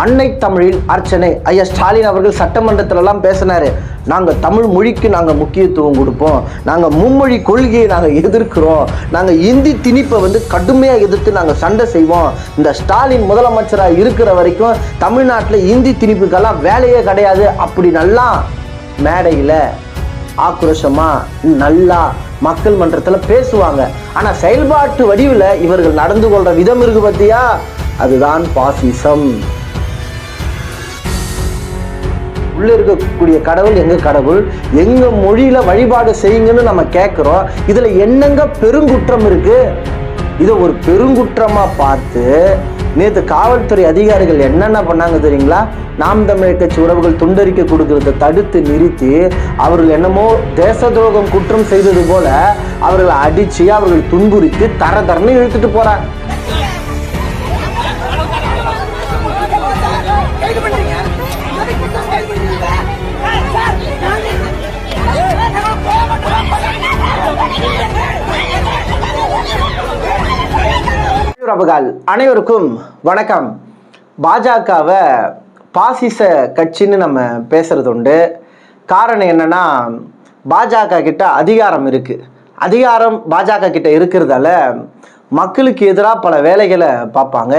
அன்னை தமிழில் அர்ச்சனை ஐயா ஸ்டாலின் அவர்கள் சட்டமன்றத்திலலாம் பேசினாரு. நாங்கள் தமிழ் மொழிக்கு நாங்கள் முக்கியத்துவம் கொடுப்போம், நாங்கள் மும்மொழி கொள்கையை நாங்கள் எதிர்க்கிறோம், நாங்கள் இந்தி திணிப்பை கடுமையாக எதிர்த்து நாங்கள் சண்டை செய்வோம். இந்த ஸ்டாலின் முதலமைச்சராக இருக்கிற வரைக்கும் தமிழ்நாட்டில் இந்தி திணிப்புக்கெல்லாம் வேலையே கிடையாது அப்படி நல்லா மேடையில் ஆக்ரோஷமாக நல்லா மக்கள் மன்றத்தில் பேசுவாங்க. ஆனால் செயல்பாட்டு வடிவில் இவர்கள் நடந்து கொள்கிற விதம் இருக்கு பார்த்தியா, அதுதான் பாசிசம். உள்ள இருக்கக்கூடிய கடவுள் எங்க கடவுள், எங்க மொழியில வழிபாடு செய்யுங்கன்னு நம்ம கேட்கிறோம். இதுல என்னங்க பெருங்குற்றம் இருக்கு? இதை ஒரு பெருங்குற்றமா பார்த்து நேற்று காவல்துறை அதிகாரிகள் என்னென்ன பண்ணாங்க தெரியுங்களா? நாம் தமிழர் கட்சி உறவுகள் துண்டறிக்கை கொடுக்கறத தடுத்து நிறுத்தி அவர்கள் என்னமோ தேச துரோகம் குற்றம் செய்தது போல அவர்களை அடிச்சு அவர்கள் துன்புறுத்தி தரன்னு இழுத்துட்டு போறாங்க. அனைவருக்கும் வணக்கம். பாஜகவை பாசிச கட்சின்னு நம்ம பேசுறது உண்டு. காரணம் என்னன்னா, பாஜக கிட்ட அதிகாரம் இருக்கு. அதிகாரம் பாஜக கிட்ட இருக்கிறதால மக்களுக்கு எதிராக பல வேலைகளை பார்ப்பாங்க.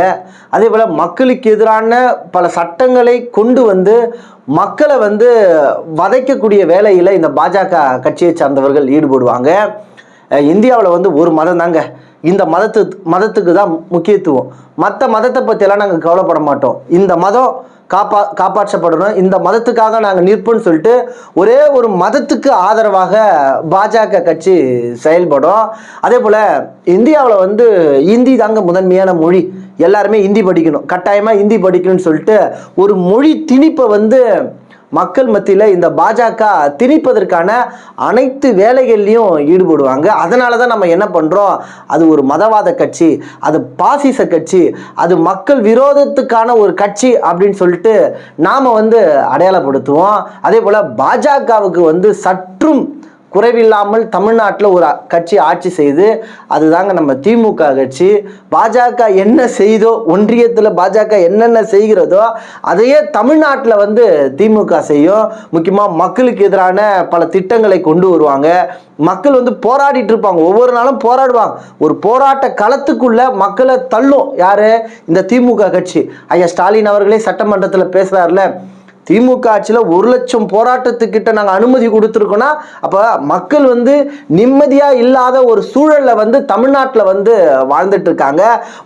அதே போல் மக்களுக்கு எதிரான பல சட்டங்களை கொண்டு மக்களை வதைக்கக்கூடிய வேலையில் இந்த பாஜக கட்சியை சார்ந்தவர்கள் ஈடுபடுவாங்க. இந்தியாவில் ஒரு மதம் தாங்க, இந்த மதத்துக்கு தான் முக்கியத்துவம். மற்ற மதத்தை பற்றியெல்லாம் நாங்கள் கவலைப்பட மாட்டோம். இந்த மதம் காப்பாற்றப்படணும், இந்த மதத்துக்காக நாங்கள் நிற்போம்னு சொல்லிட்டு ஒரே ஒரு மதத்துக்கு ஆதரவாக பாஜக கட்சி செயல்படும். அதே போல் இந்தியாவில் இந்தி தாங்க முதன்மையான மொழி. எல்லாருமே ஹிந்தி படிக்கணும், கட்டாயமாக ஹிந்தி படிக்கணும்னு சொல்லிட்டு ஒரு மொழி திணிப்பை மக்கள் மத்தியில் இந்த பாஜக திணிப்பதற்கான அனைத்து வேலைகள்லையும் ஈடுபடுவாங்க. அதனால தான் நம்ம என்ன பண்ணுறோம், அது ஒரு மதவாத கட்சி, அது பாசிச கட்சி, அது மக்கள் விரோதத்துக்கான ஒரு கட்சி அப்படின்னு சொல்லிட்டு நாம் அடையாளப்படுத்துவோம். அதே போல் பாஜகவுக்கு சற்றும் குறைவில்லாமல் தமிழ்நாட்டில் ஒரு கட்சி ஆட்சி செய்து, அதுதாங்க நம்ம திமுக கட்சி. பாஜக என்ன செய்தோ, ஒன்றியத்தில் பாஜக என்னென்ன செய்கிறதோ அதையே தமிழ்நாட்டில் திமுக செய்யும். முக்கியமாக மக்களுக்கு எதிரான பல திட்டங்களை கொண்டு வருவாங்க. மக்கள் போராடிட்டு இருப்பாங்க, ஒவ்வொரு நாளும் போராடுவாங்க. ஒரு போராட்ட களத்துக்குள்ள மக்களை தள்ளும் யாரு? இந்த திமுக கட்சி. ஐயா ஸ்டாலின் அவர்களே சட்டமன்றத்தில் பேசுறாருல, திமுக ஆட்சியில் 1 லட்சம் போராட்டத்துக்கிட்ட நாங்கள் அனுமதி கொடுத்துருக்கோன்னா அப்போ மக்கள் நிம்மதியாக இல்லாத ஒரு சூழலில் தமிழ்நாட்டில் வாழ்ந்துட்டு இருக்காங்க.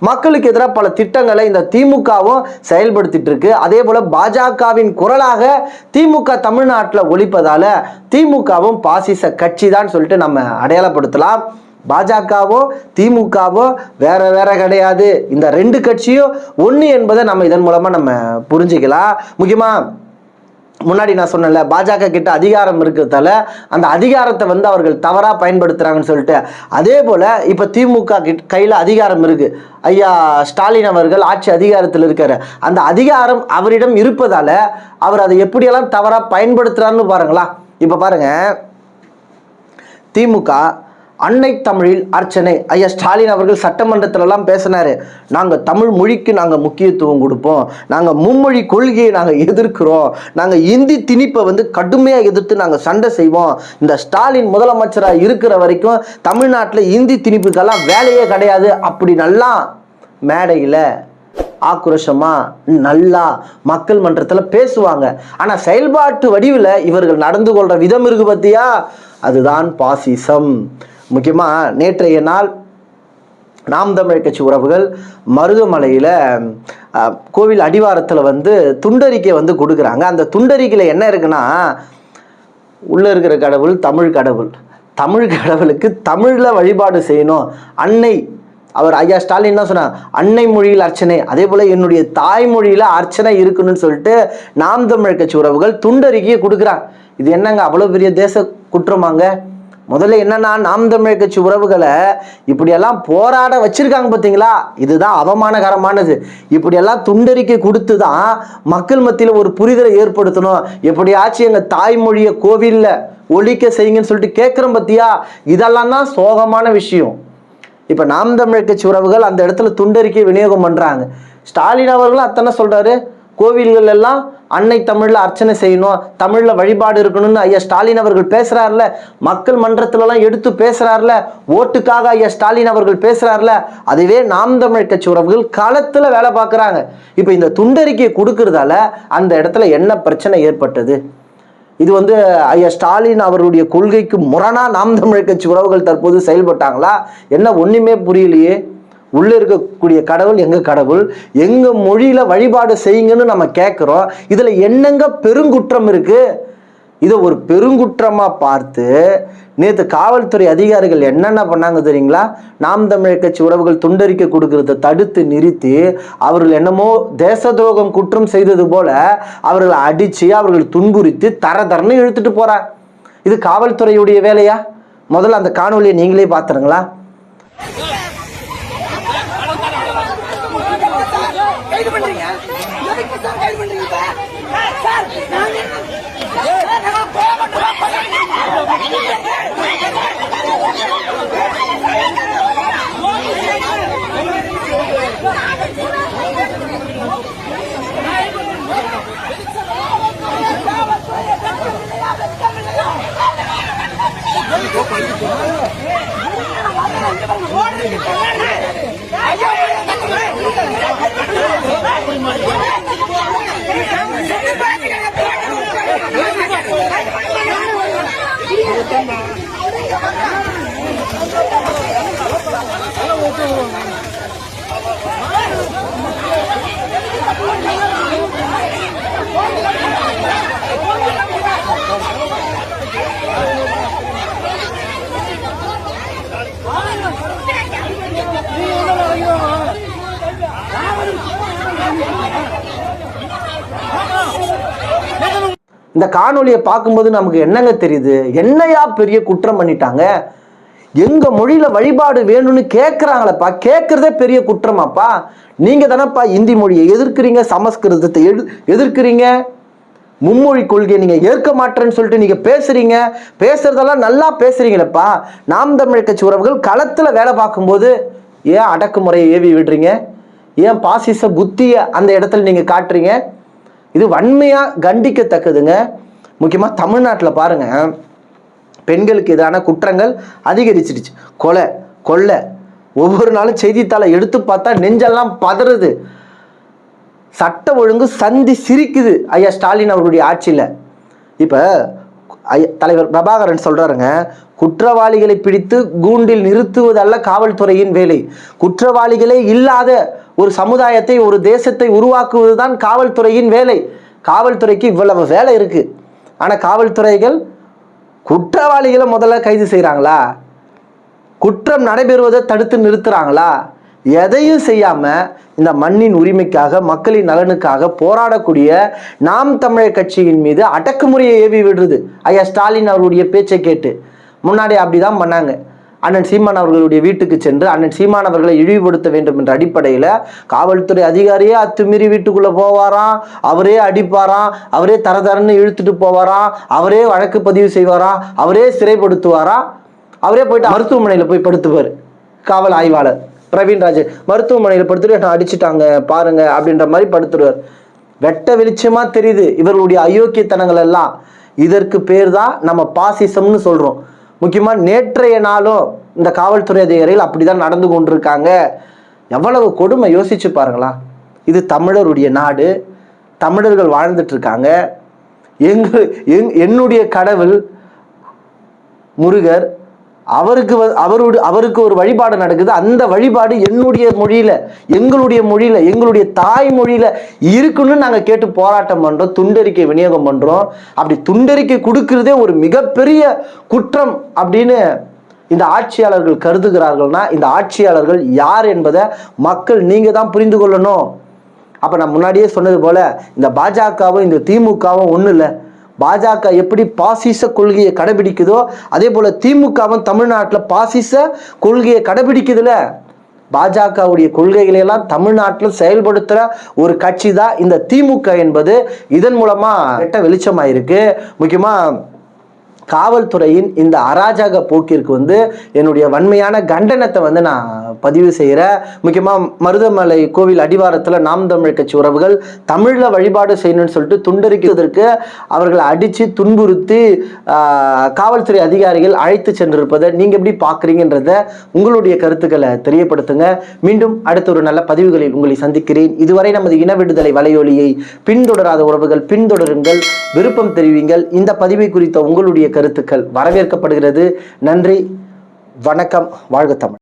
மக்களுக்கு எதிராக பல திட்டங்களை இந்த திமுகவும் செயல்படுத்திட்டு இருக்கு. அதே போல் பாஜகவின் குரலாக திமுக தமிழ்நாட்டில் ஒலிப்பதால திமுகவும் பாசிச கட்சி தான் சொல்லிட்டு நம்ம அடையாளப்படுத்தலாம். பாஜகவோ திமுகவோ வேற கிடையாது. இந்த 2 கட்சியும் ஒன்று என்பதை நம்ம இதன் மூலமாக நம்ம புரிஞ்சுக்கலாம். முக்கியமாக முன்னாடி நான் சொன்னேன்ல, பாஜக கிட்ட அதிகாரம் இருக்கிறதால அந்த அதிகாரத்தை அவர்கள் தவறாக பயன்படுத்துகிறாங்கன்னு சொல்லிட்டு, அதே போல் இப்போ திமுக கையில் அதிகாரம் இருக்குது. ஐயா ஸ்டாலின் அவர்கள் ஆட்சி அதிகாரத்தில் இருக்காரு. அந்த அதிகாரம் அவரிடம் இருப்பதால் அவர் அதை எப்படியெல்லாம் தவறாக பயன்படுத்துகிறான்னு பாருங்களா. இப்போ பாருங்கள், திமுக அன்னை தமிழில் அர்ச்சனை ஐயா ஸ்டாலின் அவர்கள் சட்டமன்றத்திலலாம் பேசினாரு. நாங்கள் தமிழ் மொழிக்கு நாங்கள் முக்கியத்துவம் கொடுப்போம், நாங்கள் மும்மொழி கொள்கையை நாங்கள் எதிர்க்கிறோம், நாங்கள் இந்தி திணிப்பை கடுமையாக எதிர்த்து நாங்கள் சண்டை செய்வோம். இந்த ஸ்டாலின் முதலமைச்சராக இருக்கிற வரைக்கும் தமிழ்நாட்டில் இந்தி திணிப்புக்கெல்லாம் வேலையே கிடையாது அப்படி நல்லா மேடையில் ஆக்ரோஷமாக நல்லா மக்கள் மன்றத்தில் பேசுவாங்க. ஆனால் செயல்பாட்டு வடிவில் இவர்கள் நடந்து கொள்கிற விதம் இருக்கு பார்த்தியா, அதுதான் பாசிசம். முக்கியமாக நேற்றைய நாள் நாம் தமிழர் கட்சி உறவுகள் மருதமலையில் கோவில் அடிவாரத்தில் துண்டறிக்கை கொடுக்குறாங்க. அந்த துண்டறிக்கையில் என்ன இருக்குன்னா, உள்ளே இருக்கிற கடவுள் தமிழ் கடவுள், தமிழ் கடவுளுக்கு தமிழில் வழிபாடு செய்யணும். அன்னை அவர் ஐயா ஸ்டாலின் தான் சொன்னார், அன்னை மொழியில் அர்ச்சனை, அதே போல் என்னுடைய தாய்மொழியில் அர்ச்சனை இருக்கணும்னு சொல்லிட்டு நாம் தமிழர் கட்சி உறவுகள் துண்டறிக்கையை கொடுக்குறாங்க. இது என்னங்க அவ்வளோ பெரிய தேச குற்றமாங்க? முதல்ல என்னன்னா, நாம் தமிழர் கட்சி உறவுகளை இப்படியெல்லாம் போராட வச்சிருக்காங்க பார்த்தீங்களா, இதுதான் அவமானகரமானது. இப்படியெல்லாம் துண்டறிக்கை கொடுத்து தான் மக்கள் மத்தியில் ஒரு புரிதலை ஏற்படுத்தணும். எப்படியாச்சும் எங்கள் தாய்மொழியை கோவிலில் ஒழிக்க செய்யுங்கன்னு சொல்லிட்டு கேட்குறோம் பார்த்தியா, இதெல்லாம் தான் சோகமான விஷயம். இப்போ நாம் தமிழர் கட்சி உறவுகள் அந்த இடத்துல துண்டறிக்கை விநியோகம் பண்ணுறாங்க. ஸ்டாலின் அவர்களும் அத்தனை சொல்கிறாரு, கோவில்கள் எல்லாம் அன்னை தமிழில் அர்ச்சனை செய்யணும், தமிழில் வழிபாடு இருக்கணும்னு ஐயா ஸ்டாலின் அவர்கள் பேசுகிறார்ல, மக்கள் மன்றத்திலலாம் எடுத்து பேசுகிறார்ல, ஓட்டுக்காக ஐயா ஸ்டாலின் அவர்கள் பேசுகிறார்ல, அதுவே நாம் தமிழ் கட்சி உறவுகள் களத்தில் வேலை பார்க்குறாங்க. இப்போ இந்த துண்டறிக்கையை கொடுக்கறதால அந்த இடத்துல என்ன பிரச்சனை ஏற்பட்டது? இது ஐயா ஸ்டாலின் அவருடைய கொள்கைக்கு முரணா நாம் தமிழ் கட்சி உறவுகள் தற்போது செயல்பட்டாங்களா? என்ன ஒன்றுமே புரியலையே. உள்ளே இருக்கக்கூடிய கடவுள் எங்க கடவுள், எங்க மொழியில வழிபாடு செய்யுங்கன்னு நம்ம கேட்குறோம். இதுல என்னங்க பெருங்குற்றம் இருக்கு? இதை ஒரு பெருங்குற்றமா பார்த்து நேற்று காவல்துறை அதிகாரிகள் என்னென்ன பண்ணாங்க தெரியுங்களா? நாம் தமிழ் கட்சி உறவுகள் துண்டறிக்கை கொடுக்கறத தடுத்து நிறுத்தி அவர்கள் என்னமோ தேச துரோகம் குற்றம் செய்தது போல அவர்களை அடித்து அவர்கள் துன்புறுத்தி தரன்னு இழுத்துட்டு போறாங்க. இது காவல்துறையுடைய வேலையா? முதல்ல அந்த காணொலியை நீங்களே பார்த்துருங்களா. இந்த காணொலியை பார்க்கும்போது நமக்கு என்னங்க தெரியுது? என்னையா பெரிய குற்றம் பண்ணிட்டாங்க? எங்க மொழியில வழிபாடு வேணும்னு கேட்குறாங்களப்பா, கேட்கறதே பெரிய குற்றமாப்பா. நீங்க தானப்பா இந்தி மொழியை எதிர்க்கிறீங்க, சமஸ்கிருதத்தை எதிர்க்கிறீங்க, மும்மொழி கொள்கையை நீங்க ஏற்க மாட்டேன்னு சொல்லிட்டு நீங்க பேசுறீங்க. பேசுறதெல்லாம் நல்லா பேசுறீங்களப்பா. நாம் தமிழ் கட்சி உறவுகள் களத்துல வேலை பார்க்கும்போது ஏன் அடக்குமுறையை ஏவி விடுறீங்க? ஏன் பாசிச புத்தியை அந்த இடத்துல நீங்க காட்டுறீங்க? இது வன்மையா கண்டிக்கத்தக்கதுங்க. முக்கியமா தமிழ்நாட்டில் பாருங்க, பெண்களுக்கு எதிரான குற்றங்கள் அதிகரிச்சிடுச்சு. கொலை ஒவ்வொரு நாளும் செய்தித்தாளை எடுத்து பார்த்தா நெஞ்செல்லாம் பதறுது. சட்ட ஒழுங்கு சந்தி சிரிக்குது ஐயா ஸ்டாலின் அவருடைய ஆட்சியில். இப்போ தலைவர் பிரபாகரன் சொல்றாருங்க, குற்றவாளிகளை பிடித்து கூண்டில் நிறுத்துவதல்ல காவல்துறையின் வேலை, குற்றவாளிகளே இல்லாத ஒரு சமுதாயத்தை ஒரு தேசத்தை உருவாக்குவதுதான் காவல்துறையின் வேலை. காவல்துறைக்கு இவ்வளவு வேலை இருக்கு. ஆனால் காவல்துறைகள் குற்றவாளிகளை முதல்ல கைது செய்கிறாங்களா? குற்றம் நடைபெறுவதை தடுத்து நிறுத்துறாங்களா? எதையும் செய்யாம இந்த மண்ணின் உரிமைக்காக மக்களின் நலனுக்காக போராடக்கூடிய நாம் தமிழர் கட்சியின் மீது அடக்குமுறையை ஏவி விடுறது ஐயா ஸ்டாலின் அவருடைய பேச்சை கேட்டு. முன்னாடி அப்படிதான் பண்ணாங்க. அண்ணன் சீமான் அவர்களுடைய வீட்டுக்கு சென்று அண்ணன் சீமான் அவர்களை இழிவுபடுத்த வேண்டும் என்ற அடிப்படையில் காவல்துறை அதிகாரியே அத்துமீறி வீட்டுக்குள்ள போவாராம், அவரே அடிப்பாராம், அவரே தரன்னு இழுத்துட்டு போவாராம், அவரே வழக்கு பதிவு செய்வாராம், அவரே சிறைப்படுத்துவாராம், அவரே போயிட்டு மருத்துவமனையில் போய் படுத்துவார். காவல் ஆய்வாளர் பிரவீன்ராஜ் மருத்துவமனையில் படுத்துட்டு அடிச்சுட்டாங்க பாருங்க அப்படின்ற மாதிரி படுத்துருவார். வெட்ட வெளிச்சமா தெரியுது இவர்களுடைய அயோக்கியத்தனங்கள் எல்லாம். இதற்கு பேர் தான் நம்ம பாசிசம்னு சொல்றோம். முக்கியமா நேற்றைய நாளும் இந்த காவல்துறை அதிகாரிகள் அப்படிதான் நடந்து கொண்டிருக்காங்க. எவ்வளவு கொடுமை யோசிச்சு பாருங்களா. இது தமிழருடைய நாடு, தமிழர்கள் வாழ்ந்துட்டு இருக்காங்க. என்னுடைய கடவுள் முருகர், அவருக்கு ஒரு வழிபாடு நடக்குது. அந்த வழிபாடு என்னுடைய மொழியில, எங்களுடைய மொழியில, எங்களுடைய தாய் மொழியில இருக்குன்னு நாங்க கேட்டு போராட்டம் பண்றோம், துண்டறிக்கை விநியோகம் பண்றோம். அப்படி துண்டறிக்கை கொடுக்கிறதே ஒரு மிகப்பெரிய குற்றம் அப்படின்னு இந்த ஆட்சியாளர்கள் கருதுகிறார்கள்னா இந்த ஆட்சியாளர்கள் யார் என்பதை மக்கள் நீங்க தான் புரிந்து கொள்ளணும். அப்ப நான் முன்னாடியே சொன்னது போல இந்த பாஜகவும் இந்த திமுகவும் ஒண்ணு இல்லை. பாஜக எப்படி பாசிச கொள்கையை கடைபிடிக்குதோ அதே போல திமுகவும் தமிழ்நாட்டில் பாசிச கொள்கையை கடைபிடிக்குதுல. பாஜகவுடைய கொள்கைகளை எல்லாம் தமிழ்நாட்டில் செயல்படுத்துற ஒரு கட்சி தான் இந்த திமுக என்பது இதன் மூலமா வெட்ட வெளிச்சமாயிருக்கு. முக்கியமா காவல்துறையின் இந்த அராஜக போக்கிற்கு என்னுடைய வன்மையான கண்டனத்தை நான் பதிவு செய்கிறேன். முக்கியமாக மருதமலை கோவில் அடிவாரத்தில் நாம் தமிழ் கட்சி உறவுகள் தமிழில் வழிபாடு செய்யணும்னு சொல்லிட்டு துண்டறிக்கிறதற்கு அவர்களை அடித்து துன்புறுத்தி காவல்துறை அதிகாரிகள் அழைத்து சென்றிருப்பதை நீங்கள் எப்படி பார்க்குறீங்கன்றத உங்களுடைய கருத்துக்களை தெரியப்படுத்துங்க. மீண்டும் அடுத்த ஒரு நல்ல பதிவுகளில் உங்களை சந்திக்கிறேன். இதுவரை நமது இன விடுதலை வலையொலியை பின்தொடராத உறவுகள் பின்தொடருங்கள், விருப்பம் தெரிவிங்கள். இந்த பதிவை குறித்த உங்களுடைய கருத்துக்கள் வரவேற்கப்படுகிறது. நன்றி, வணக்கம், வாழ்க தமிழ்.